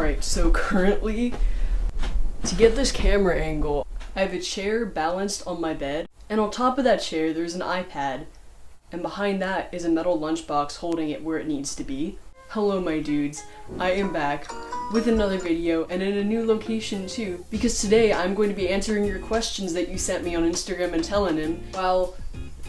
Alright, so currently, to get this camera angle, I have a chair balanced on my bed, and on top of that chair there's an iPad, and behind that is a metal lunchbox holding it where it needs to be. Hello my dudes, I am back with another video and in a new location too, because today I'm going to be answering your questions that you sent me on Instagram and Telegram while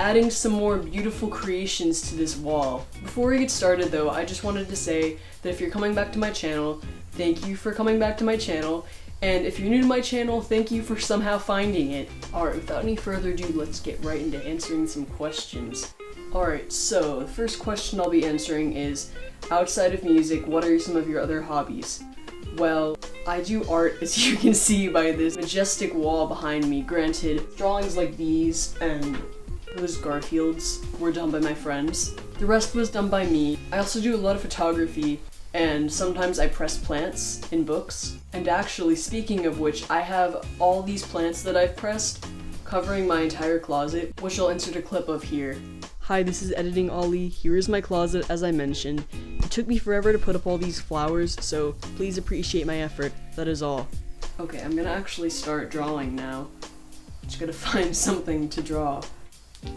adding some more beautiful creations to this wall. Before we get started though, I just wanted to say that if you're coming back to my channel, thank you for coming back to my channel, and if you're new to my channel, thank you for somehow finding it. Alright, without any further ado, let's get right into answering some questions. Alright, so the first question I'll be answering is, outside of music, what are some of your other hobbies? Well, I do art, as you can see by this majestic wall behind me. Granted, drawings like these and those Garfields were done by my friends. The rest was done by me. I also do a lot of photography, and sometimes I press plants in books. And actually, speaking of which, I have all these plants that I've pressed covering my entire closet, which I'll insert a clip of here. Hi, this is Editing Ollie. Here is my closet, as I mentioned. It took me forever to put up all these flowers, so please appreciate my effort. That is all. Okay, I'm gonna actually start drawing now. Just gotta find something to draw.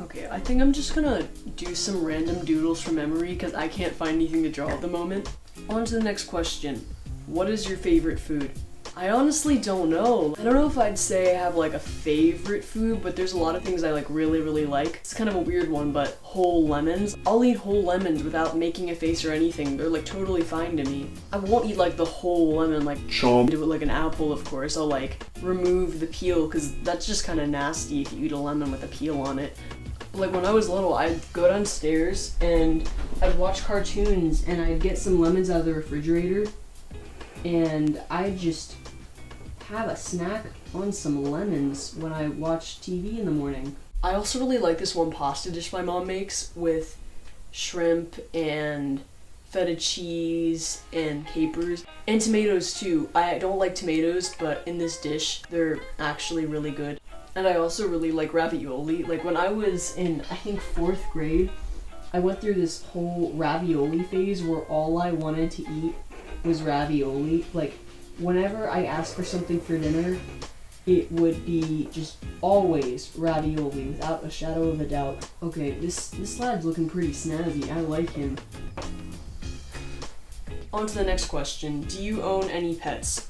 Okay, I think I'm just gonna do some random doodles from memory because I can't find anything to draw at the moment. On to the next question. What is your favorite food? I honestly don't know. I don't know if I'd say I have like a favorite food, but there's a lot of things I like really like. It's kind of a weird one, but whole lemons. I'll eat whole lemons without making a face or anything. They're like totally fine to me. I won't eat like the whole lemon, like chomp. Do it like an apple, of course. I'll like remove the peel because that's just kind of nasty if you eat a lemon with a peel on it. But, like when I was little, I'd go downstairs and I'd watch cartoons and I'd get some lemons out of the refrigerator and I'd just have a snack on some lemons when I watch TV in the morning. I also really like this one pasta dish my mom makes with shrimp and feta cheese and capers and tomatoes too. I don't like tomatoes, but in this dish they're actually really good. And I also really like ravioli. Like when I was in, I think 4th grade, I went through this whole ravioli phase where all I wanted to eat was ravioli. Like whenever I asked for something for dinner, it would be just always ravioli without a shadow of a doubt. Okay, this lad's looking pretty snazzy. I like him. On to the next question. Do you own any pets?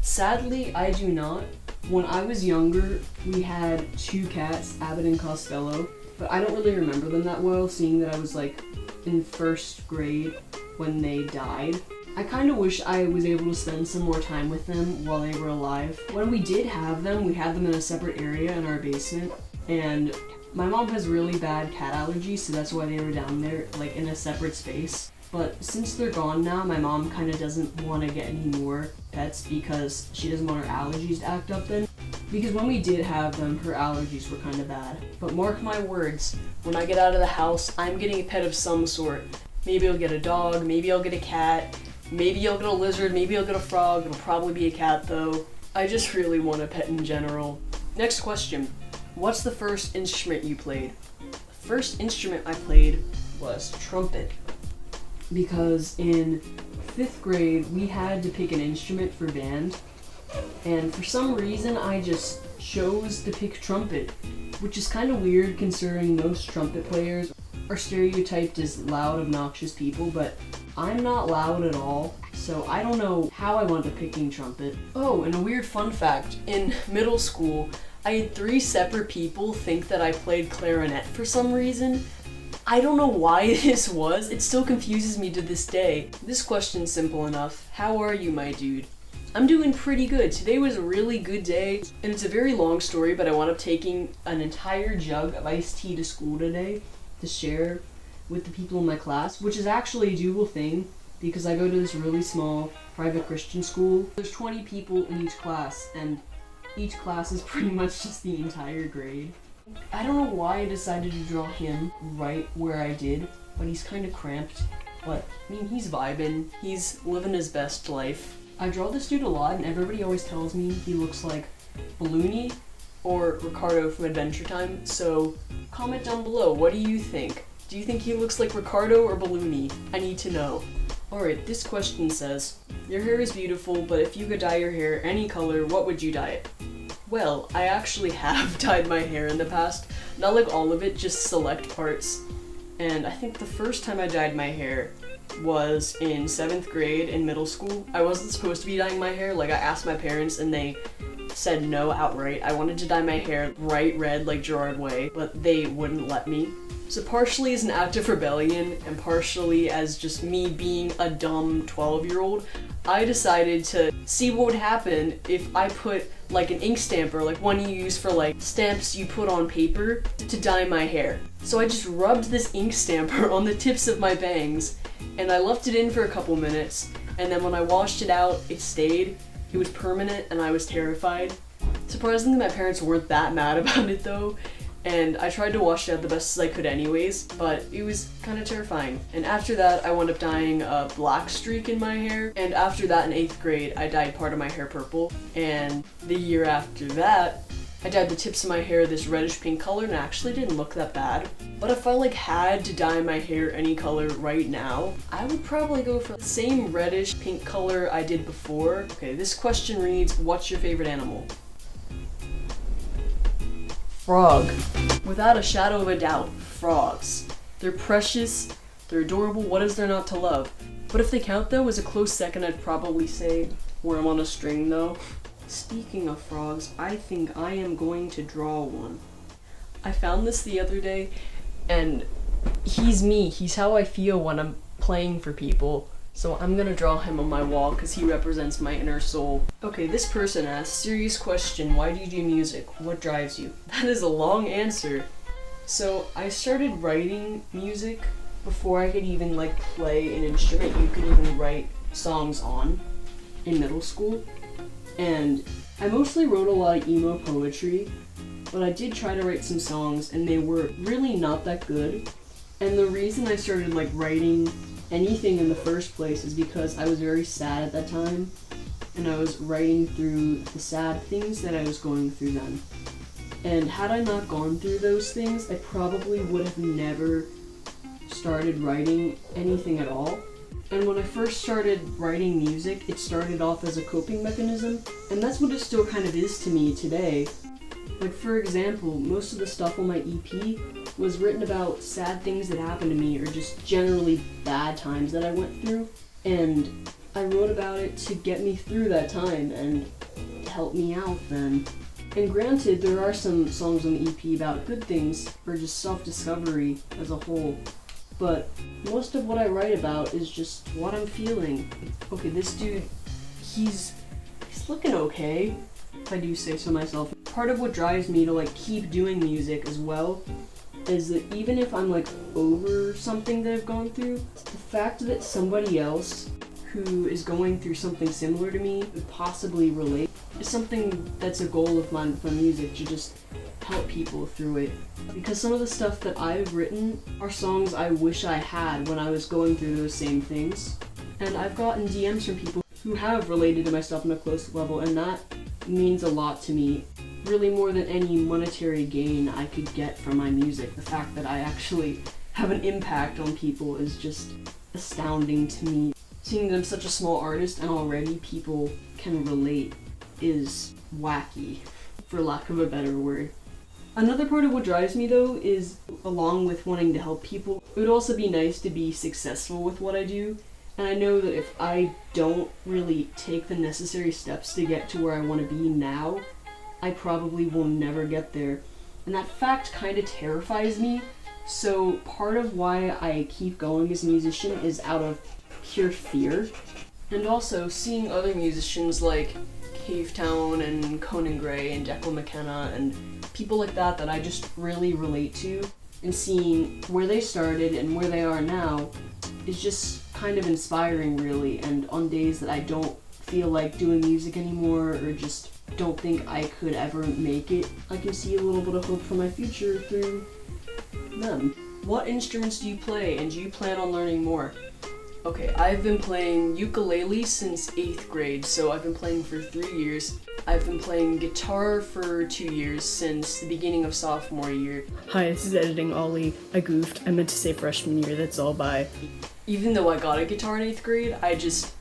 Sadly, I do not. When I was younger, we had 2 cats, Abbott and Costello, but I don't really remember them that well, seeing that I was like in 1st grade when they died. I kind of wish I was able to spend some more time with them while they were alive. When we did have them, we had them in a separate area in our basement, and my mom has really bad cat allergies, so that's why they were down there, like in a separate space. But since they're gone now, my mom kind of doesn't want to get any more pets because she doesn't want her allergies to act up then. Because when we did have them, her allergies were kind of bad. But mark my words, when I get out of the house, I'm getting a pet of some sort. Maybe I'll get a dog, maybe I'll get a cat, maybe I'll get a lizard, maybe I'll get a frog. It'll probably be a cat though. I just really want a pet in general. Next question. What's the first instrument you played? The first instrument I played was trumpet. Because in 5th grade, we had to pick an instrument for band, and for some reason I just chose to pick trumpet, which is kind of weird considering most trumpet players are stereotyped as loud, obnoxious people, but I'm not loud at all, so I don't know how I wound up picking trumpet. Oh, and a weird fun fact, in middle school, I had 3 separate people think that I played clarinet for some reason. I don't know why this was, it still confuses me to this day. This question's simple enough. How are you, my dude? I'm doing pretty good. Today was a really good day, and it's a very long story, but I wound up taking an entire jug of iced tea to school today to share with the people in my class, which is actually a doable thing because I go to this really small private Christian school. There's 20 people in each class, and each class is pretty much just the entire grade. I don't know why I decided to draw him right where I did, but he's kind of cramped. But, I mean, he's vibing. He's living his best life. I draw this dude a lot, and everybody always tells me he looks like Balloony or Ricardo from Adventure Time, so comment down below. What do you think? Do you think he looks like Ricardo or Balloony? I need to know. Alright, this question says, your hair is beautiful, but if you could dye your hair any color, what would you dye it? Well, I actually have dyed my hair in the past. Not like all of it, just select parts. And I think the first time I dyed my hair was in 7th grade in middle school. I wasn't supposed to be dyeing my hair. Like, I asked my parents and they said no outright. I wanted to dye my hair bright red like Gerard Way, but they wouldn't let me. So partially as an act of rebellion and partially as just me being a dumb 12-year-old, I decided to see what would happen if I put like an ink stamper, like one you use for like stamps you put on paper to dye my hair. So I just rubbed this ink stamper on the tips of my bangs and I left it in for a couple minutes, and then when I washed it out, it stayed. It was permanent and I was terrified. Surprisingly, my parents weren't that mad about it though. And I tried to wash it out the best as I could anyways, but it was kind of terrifying. And after that, I wound up dyeing a black streak in my hair. And after that, in 8th grade, I dyed part of my hair purple. And the year after that, I dyed the tips of my hair this reddish pink color, and it actually didn't look that bad. But if I had to dye my hair any color right now, I would probably go for the same reddish pink color I did before. Okay, this question reads, what's your favorite animal? Frog. Without a shadow of a doubt, frogs. They're precious, they're adorable, what is there not to love? But if they count though, as a close second I'd probably say Worm on a String though. Speaking of frogs, I think I am going to draw one. I found this the other day, and he's me, he's how I feel when I'm playing for people. So I'm gonna draw him on my wall because he represents my inner soul. Okay, this person asks, serious question, why do you do music? What drives you? That is a long answer. So I started writing music before I could even like play an instrument you could even write songs on in middle school. And I mostly wrote a lot of emo poetry, but I did try to write some songs and they were really not that good. And the reason I started like writing anything in the first place is because I was very sad at that time, and I was writing through the sad things that I was going through then. And had I not gone through those things, I probably would have never started writing anything at all. And when I first started writing music, it started off as a coping mechanism, and that's what it still kind of is to me today. Like, for example, most of the stuff on my EP was written about sad things that happened to me or just generally bad times that I went through. And I wrote about it to get me through that time and help me out then. And granted, there are some songs on the EP about good things or just self-discovery as a whole. But most of what I write about is just what I'm feeling. Okay, this dude, he's looking okay, if I do say so myself. Part of what drives me to like keep doing music as well is that even if I'm like over something that I've gone through, the fact that somebody else who is going through something similar to me would possibly relate is something that's a goal of mine with my music, to just help people through it. Because some of the stuff that I've written are songs I wish I had when I was going through those same things. And I've gotten DMs from people who have related to my stuff on a close level, and that means a lot to me. Really more than any monetary gain I could get from my music. The fact that I actually have an impact on people is just astounding to me. Seeing that I'm such a small artist and already people can relate is wacky, for lack of a better word. Another part of what drives me though is, along with wanting to help people, it would also be nice to be successful with what I do. And I know that if I don't really take the necessary steps to get to where I want to be now, I probably will never get there. And that fact kind of terrifies me. So part of why I keep going as a musician is out of pure fear. And also seeing other musicians like Cavetown and Conan Gray and Declan McKenna and people like that I just really relate to, and seeing where they started and where they are now is just kind of inspiring really. And on days that I don't feel like doing music anymore or just don't think I could ever make it, I can see a little bit of hope for my future through them. What instruments do you play, and do you plan on learning more? Okay, I've been playing ukulele since 8th grade, so I've been playing for 3 years. I've been playing guitar for 2 years since the beginning of sophomore year. Hi, this is Editing Ollie. I goofed. I meant to say freshman year, that's all, bye. Even though I got a guitar in 8th grade, I just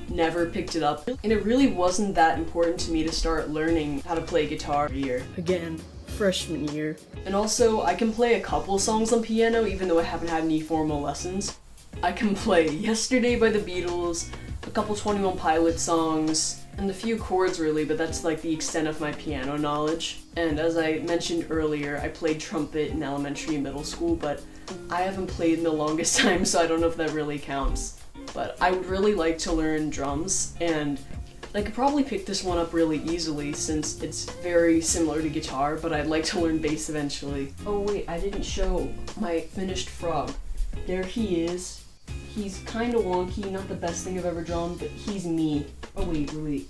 never picked it up. And it really wasn't that important to me to start learning how to play guitar here. Again, freshman year. And also, I can play a couple songs on piano even though I haven't had any formal lessons. I can play Yesterday by the Beatles, a couple 21 Pilots songs, and a few chords really, but that's like the extent of my piano knowledge. And as I mentioned earlier, I played trumpet in elementary and middle school, but I haven't played in the longest time, so I don't know if that really counts. But I would really like to learn drums, and I could probably pick this one up really easily since it's very similar to guitar, but I'd like to learn bass eventually. Oh wait, I didn't show my finished frog. There he is. He's kinda wonky, not the best thing I've ever drawn, but he's me. Oh wait.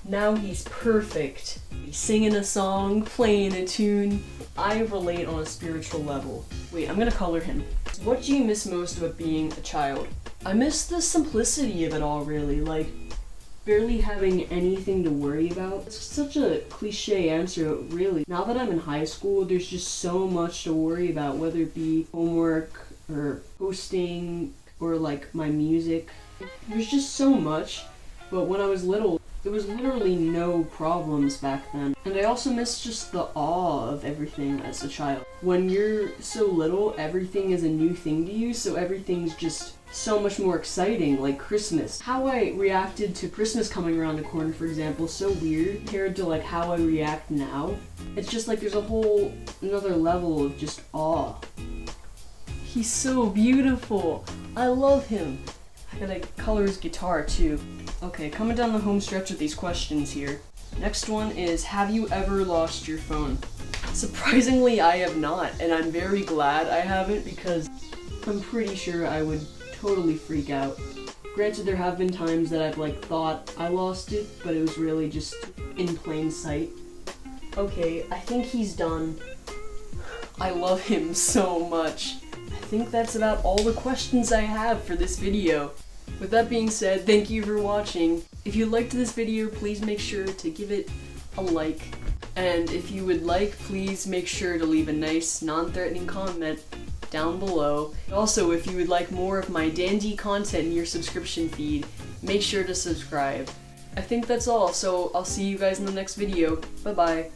Now he's perfect. He's singing a song, playing a tune. I relate on a spiritual level. Wait, I'm gonna color him. What do you miss most about being a child? I miss the simplicity of it all, really. Like, barely having anything to worry about. It's such a cliche answer, really. Now that I'm in high school, there's just so much to worry about, whether it be homework or hosting or like my music. There's just so much. But when I was little, there was literally no problems back then. And I also miss just the awe of everything as a child. When you're so little, everything is a new thing to you, so everything's just so much more exciting, like Christmas. How I reacted to Christmas coming around the corner, for example, is so weird compared to like how I react now. It's just like there's a whole another level of just awe. He's so beautiful. I love him. I gotta color his guitar too. Okay, coming down the home stretch with these questions here. Next one is, have you ever lost your phone? Surprisingly, I have not, and I'm very glad I haven't because I'm pretty sure I would totally freak out. Granted, there have been times that I've like thought I lost it, but it was really just in plain sight. Okay, I think he's done. I love him so much. I think that's about all the questions I have for this video. With that being said, thank you for watching. If you liked this video, please make sure to give it a like. And if you would like, please make sure to leave a nice, non-threatening comment down below. Also, if you would like more of my dandy content in your subscription feed, make sure to subscribe. I think that's all, so I'll see you guys in the next video. Bye-bye.